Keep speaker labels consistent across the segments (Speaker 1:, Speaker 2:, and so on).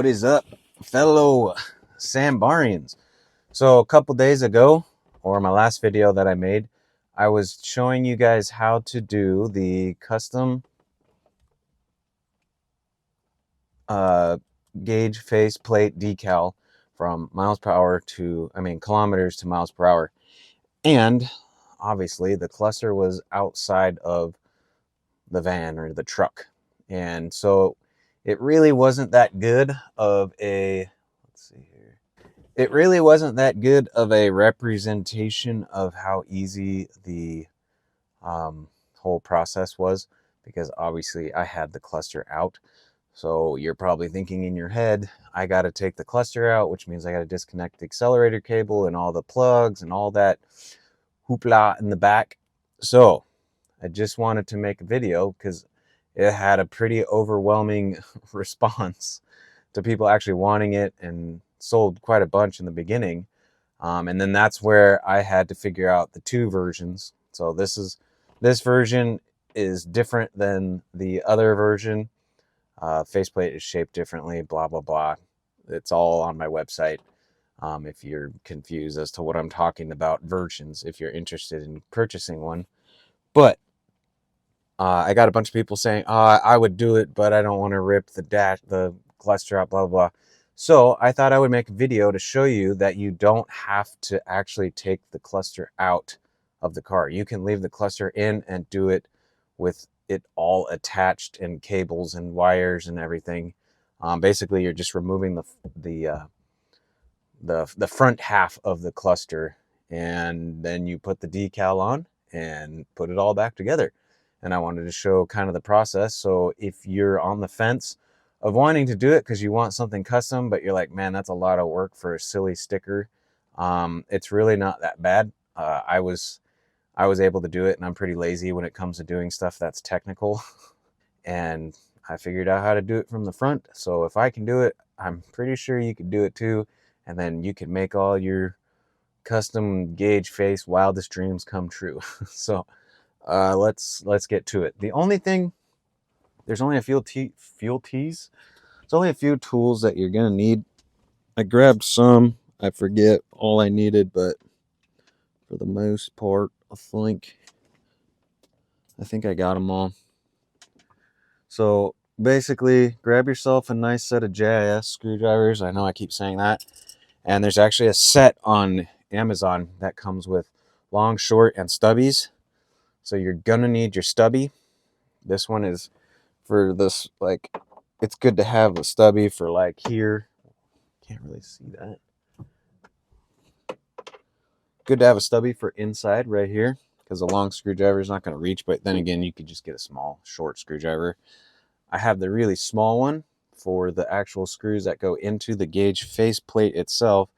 Speaker 1: What is up, fellow Sambarians? So a couple days ago, or my last video that I made, I was showing you guys how to do the custom gauge face plate decal from kilometers to miles per hour. And obviously the cluster was outside of the van or the truck. And so it really wasn't that good of a, let's see here. It really wasn't that good of a representation of how easy the whole process was, because obviously I had the cluster out. So you're probably thinking in your head, I got to take the cluster out, which means I got to disconnect the accelerator cable and all the plugs and all that hoopla in the back. So I just wanted to make a video because it had a pretty overwhelming response to people actually wanting it, and sold quite a bunch in the beginning. And then that's where I had to figure out the two versions. So this version is different than the other version. Faceplate is shaped differently, blah, blah, blah. It's all on my website. If you're confused as to what I'm talking about, versions, if you're interested in purchasing one. But I got a bunch of people saying, I would do it, but I don't want to rip the cluster out, blah, blah, blah. So I thought I would make a video to show you that you don't have to actually take the cluster out of the car. You can leave the cluster in and do it with it all attached and cables and wires and everything. Basically, you're just removing the front half of the cluster, and then you put the decal on and put it all back together. And I wanted to show kind of the process. So if you're on the fence of wanting to do it because you want something custom, but you're like, man, that's a lot of work for a silly sticker, it's really not that bad. I was able to do it, and I'm pretty lazy when it comes to doing stuff that's technical. And I figured out how to do it from the front. So if I can do it, I'm pretty sure you can do it too. And then you can make all your custom gauge face wildest dreams come true. So let's get to it. The only thing, there's only a few tees. It's only a few tools that you're gonna need. I grabbed some. I forget all I needed, but for the most part, I think I got them all. So basically, grab yourself a nice set of JIS screwdrivers. I know I keep saying that. And there's actually a set on Amazon that comes with long, short, and stubbies. So you're gonna need your stubby. This one is for this, like, it's good to have a stubby for like here. Can't really see that. Good to have a stubby for inside right here, because a long screwdriver is not going to reach. But then again, you could just get a small, short screwdriver. I have the really small one for the actual screws that go into the gauge face plate itself,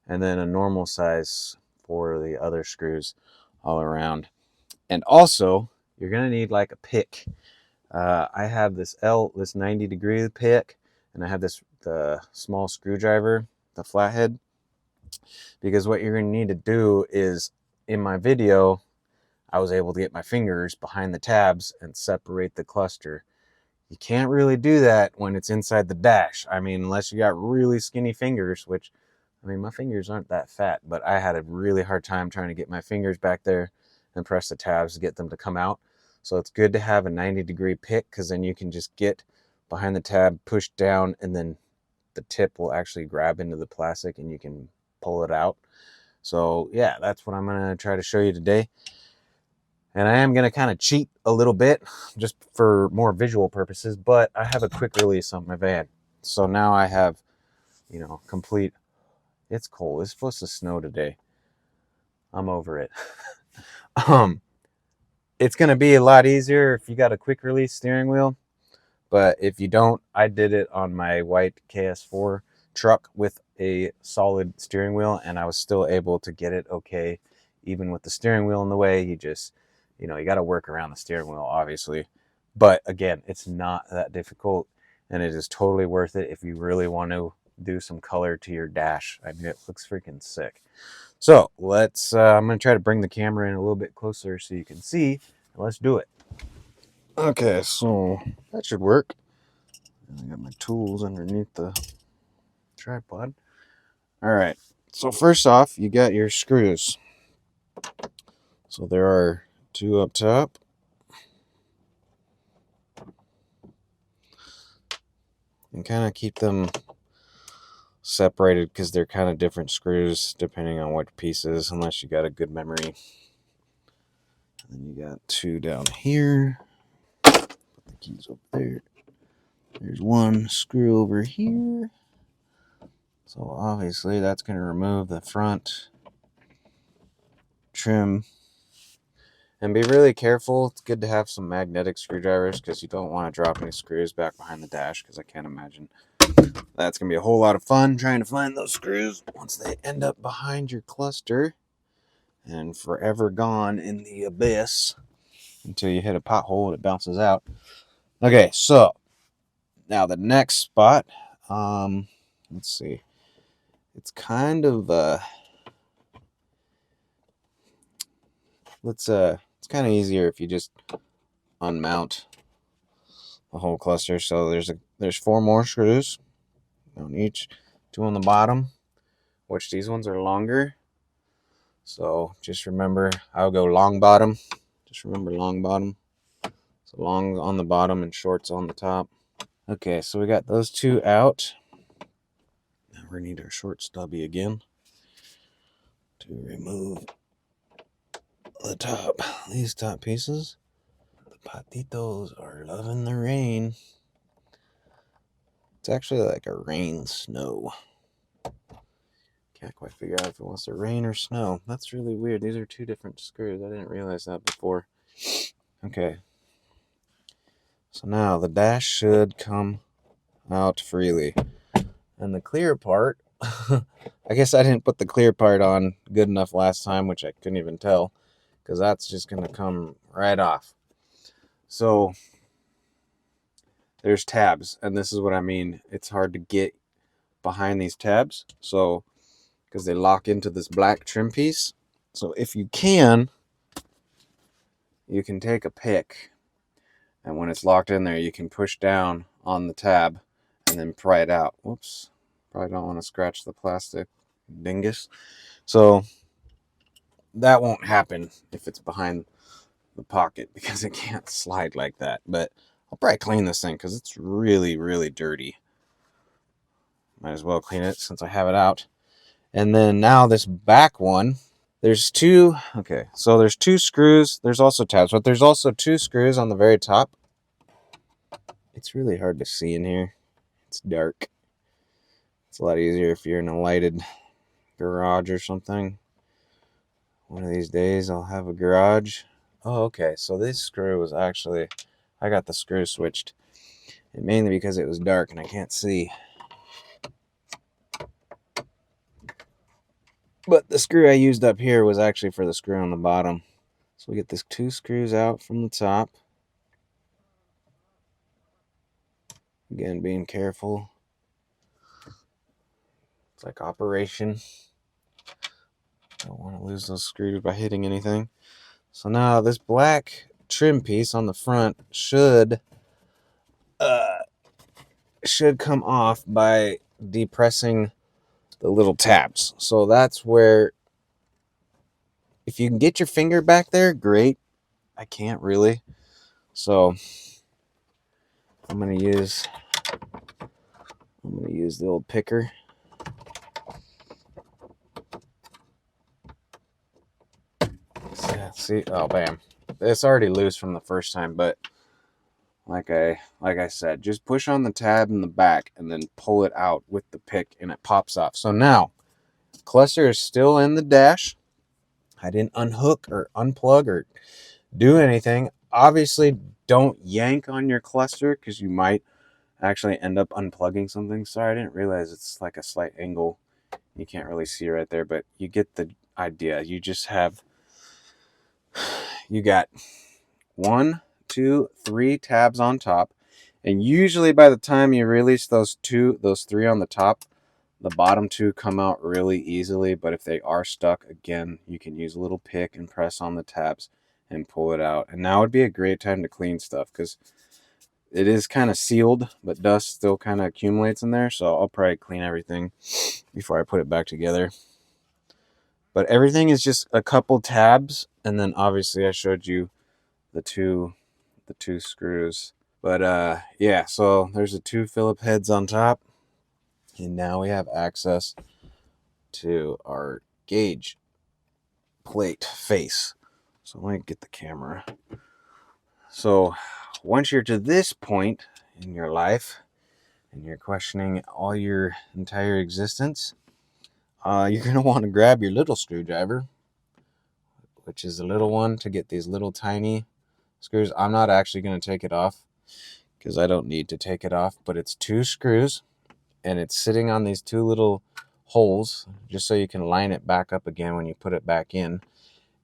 Speaker 1: and then a normal size for the other screws all around. And also, you're going to need like a pick. I have this 90-degree pick, and I have the small screwdriver, the flathead, because what you're going to need to do is, in my video, I was able to get my fingers behind the tabs and separate the cluster. You can't really do that when it's inside the dash. I mean, unless you got really skinny fingers, which, I mean, my fingers aren't that fat, but I had a really hard time trying to get my fingers back there and press the tabs to get them to come out. So it's good to have a 90-degree pick, because then you can just get behind the tab, push down, and then the tip will actually grab into the plastic and you can pull it out. So yeah, that's what I'm going to try to show you today. And I am going to kind of cheat a little bit just for more visual purposes, but I have a quick release on my van. So now I have, complete, it's cold. It's supposed to snow today. I'm over it. It's going to be a lot easier if you got a quick release steering wheel. But if you don't, I did it on my white KS4 truck with a solid steering wheel, and I was still able to get it okay, even with the steering wheel in the way. You just, you got to work around the steering wheel, obviously. But again, it's not that difficult, and it is totally worth it if you really want to do some color to your dash. I mean, it looks freaking sick. So let's, I'm going to try to bring the camera in a little bit closer so you can see. Let's do it. Okay, so that should work. I got my tools underneath the tripod. All right. So first off, you got your screws. So there are 2 up top. And kind of keep them separated because they're kind of different screws depending on what pieces, unless you got a good memory. And then you got 2 down here. Put the keys up there. There's 1 screw over here. So obviously that's going to remove the front trim. And be really careful. It's good to have some magnetic screwdrivers because you don't want to drop any screws back behind the dash, because I can't imagine that's going to be a whole lot of fun trying to find those screws once they end up behind your cluster and forever gone in the abyss until you hit a pothole and it bounces out. Okay, so now the next spot, let's see. It's kind of it's kind of easier if you just unmount the whole cluster. So there's 4 more screws on each, 2 on the bottom, which these ones are longer. So just remember, I'll go long bottom. Just remember long bottom. So long on the bottom and shorts on the top. Okay, so we got those 2 out. Now we need our short stubby again to remove the top, these top pieces. The patitos are loving the rain. It's actually like a rain snow. Can't quite figure out if it wants to rain or snow. That's really weird. These are 2 different screws. I didn't realize that before. Okay. So now the dash should come out freely. And the clear part, I guess I didn't put the clear part on good enough last time, which I couldn't even tell, because that's just going to come right off. So there's tabs, and this is what I mean. It's hard to get behind these tabs, so because they lock into this black trim piece. So if you can take a pick, and when it's locked in there, you can push down on the tab and then pry it out. Whoops. Probably don't want to scratch the plastic dingus. So that won't happen if it's behind the pocket, because it can't slide like that. But I'll probably clean this thing because it's really, really dirty. Might as well clean it since I have it out. And then now this back one, there's 2. Okay, so there's 2 screws. There's also tabs, but there's also 2 screws on the very top. It's really hard to see in here. It's dark. It's a lot easier if you're in a lighted garage or something. One of these days I'll have a garage. Oh, okay. So this screw was actually, I got the screw switched. And mainly because it was dark and I can't see. But the screw I used up here was actually for the screw on the bottom. So we get these 2 screws out from the top. Again, being careful. It's like operation. Don't want to lose those screws by hitting anything. So now this black trim piece on the front should come off by depressing the little tabs. So that's where, if you can get your finger back there, great. I can't really. So I'm gonna use the old picker. See, oh bam. It's already loose from the first time, but like I said, just push on the tab in the back and then pull it out with the pick and it pops off. So now, cluster is still in the dash. I didn't unhook or unplug or do anything. Obviously, don't yank on your cluster because you might actually end up unplugging something. Sorry, I didn't realize it's like a slight angle. You can't really see right there, but you get the idea. You got 1, 2, 3 tabs on top. And usually by the time you release those 3 on the top, the bottom 2 come out really easily. But if they are stuck, again, you can use a little pick and press on the tabs and pull it out. And now would be a great time to clean stuff, because It is kind of sealed, but dust still kind of accumulates in there, so I'll probably clean everything before I put it back together. But everything is just a couple tabs, and then obviously I showed you the two screws. But yeah, so there's the two Phillip heads on top, and now we have access to our gauge plate face. So let me get the camera. So once you're to this point in your life and you're questioning all your entire existence, you're going to want to grab your little screwdriver, which is a little one, to get these little tiny screws. I'm not actually going to take it off because I don't need to take it off, but it's two screws and it's sitting on these two little holes just so you can line it back up again when you put it back in.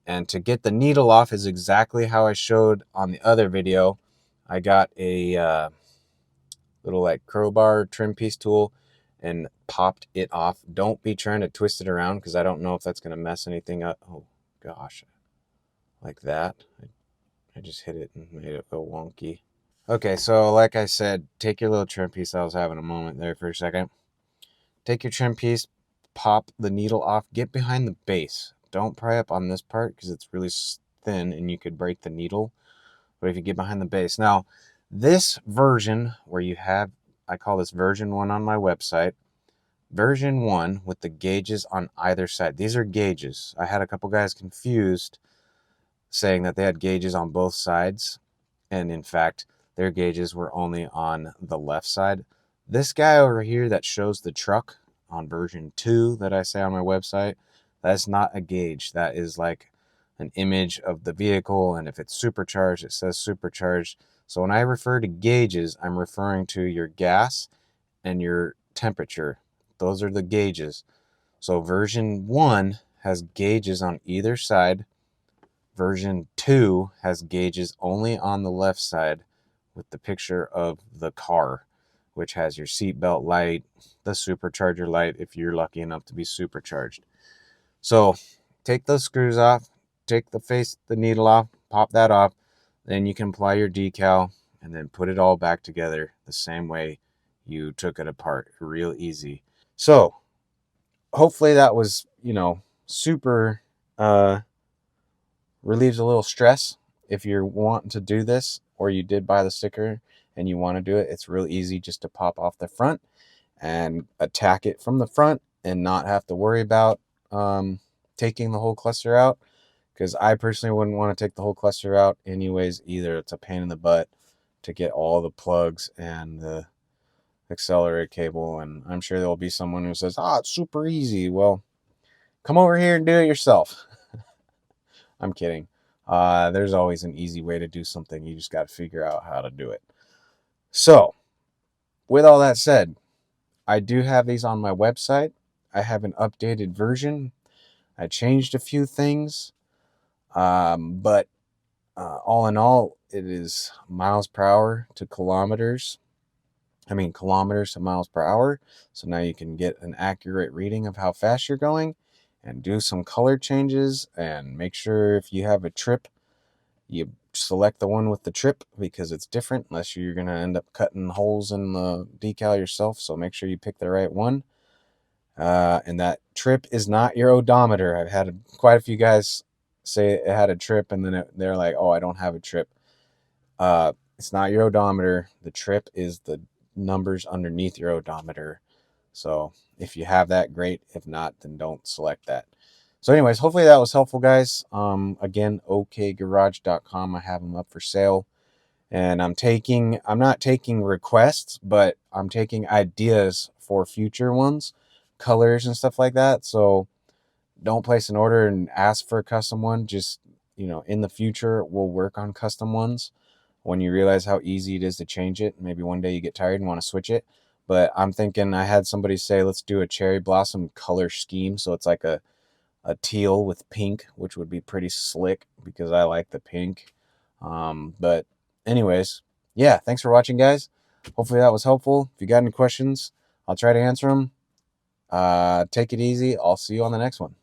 Speaker 1: And to get the needle off is exactly how I showed on the other video. I got a little like crowbar trim piece tool and popped it off. Don't be trying to twist it around because I don't know if that's going to mess anything up. Oh gosh, like that. I just hit it and made it go wonky. Okay, so like I said, take your little trim piece. I was having a moment there for a second. Take your trim piece, pop the needle off, get behind the base. Don't pry up on this part because it's really thin and you could break the needle. But if you get behind the base. Now, this version where you have, I call this version 1 on my website, version 1 with the gauges on either side. These are gauges. I had a couple guys confused saying that they had gauges on both sides. And in fact, their gauges were only on the left side. This guy over here that shows the truck on version 2 that I say on my website, that's not a gauge. That is like an image of the vehicle, and if it's supercharged, it says supercharged. So when I refer to gauges, I'm referring to your gas and your temperature. Those are the gauges. So version 1 has gauges on either side. Version 2 has gauges only on the left side with the picture of the car, which has your seatbelt light, the supercharger light if you're lucky enough to be supercharged. So take those screws off, take the needle off, pop that off, then you can apply your decal and then put it all back together the same way you took it apart. Real easy. So hopefully that was, super relieves a little stress. If you're wanting to do this or you did buy the sticker and you want to do it, it's real easy just to pop off the front and attack it from the front and not have to worry about taking the whole cluster out, because I personally wouldn't want to take the whole cluster out anyways either. It's a pain in the butt to get all the plugs and the accelerator cable, and I'm sure there'll be someone who says, it's super easy. Well, come over here and do it yourself. I'm kidding. There's always an easy way to do something. You just got to figure out how to do it. So, with all that said, I do have these on my website. I have an updated version. I changed a few things. But all in all, it is miles per hour to kilometers. Kilometers to miles per hour. So now you can get an accurate reading of how fast you're going and do some color changes and make sure if you have a trip, you select the one with the trip because it's different unless you're going to end up cutting holes in the decal yourself. So make sure you pick the right one. And that trip is not your odometer. I've had quite a few guys say it had a trip and then they're like, I don't have a trip. It's not your odometer. The trip is the numbers underneath your odometer. So if you have that, great. If not, then don't select that. So anyways, hopefully that was helpful, guys. Again, okgarage.com. I have them up for sale. And I'm not taking requests, but I'm taking ideas for future ones, colors and stuff like that. So don't place an order and ask for a custom one. Just, in the future, we'll work on custom ones when you realize how easy it is to change it. Maybe one day you get tired and want to switch it. But I'm thinking, I had somebody say, let's do a cherry blossom color scheme. So it's like a teal with pink, which would be pretty slick because I like the pink. But anyways, yeah, thanks for watching, guys. Hopefully that was helpful. If you got any questions, I'll try to answer them. Take it easy. I'll see you on the next one.